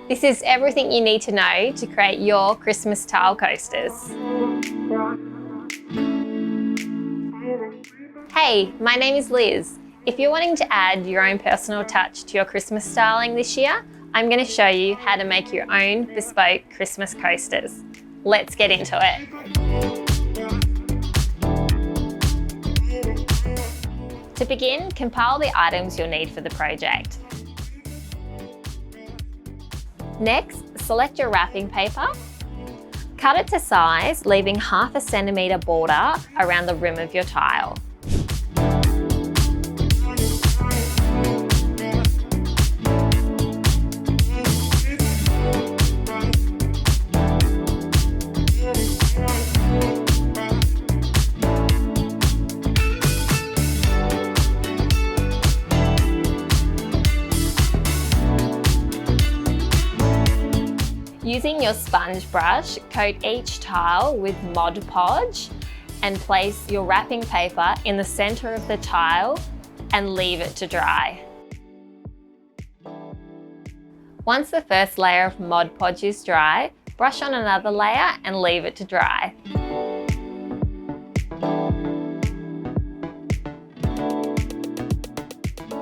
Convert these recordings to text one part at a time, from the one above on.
This is everything you need to know to create your Christmas tile coasters. Hey, my name is Liz. If you're wanting to add your own personal touch to your Christmas styling this year, I'm going to show you how to make your own bespoke Christmas coasters. Let's get into it. To begin, compile the items you'll need for the project. Next, select your wrapping paper. Cut it to size, leaving 1/2 centimetre border around the rim of your tile. Using your sponge brush, coat each tile with Mod Podge and place your wrapping paper in the centre of the tile and leave it to dry. Once the first layer of Mod Podge is dry, brush on another layer and leave it to dry.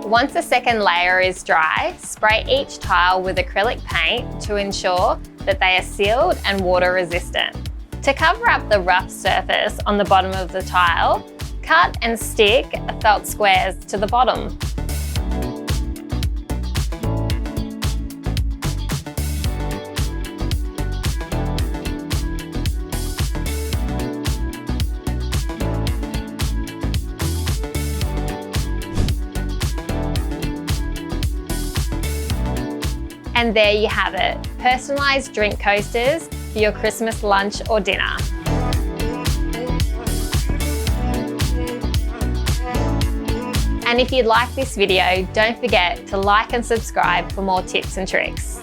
Once the second layer is dry, spray each tile with acrylic paint to ensure that they are sealed and water resistant. To cover up the rough surface on the bottom of the tile, cut and stick felt squares to the bottom. And there you have it, personalised drink coasters for your Christmas lunch or dinner. And if you like this video, don't forget to like and subscribe for more tips and tricks.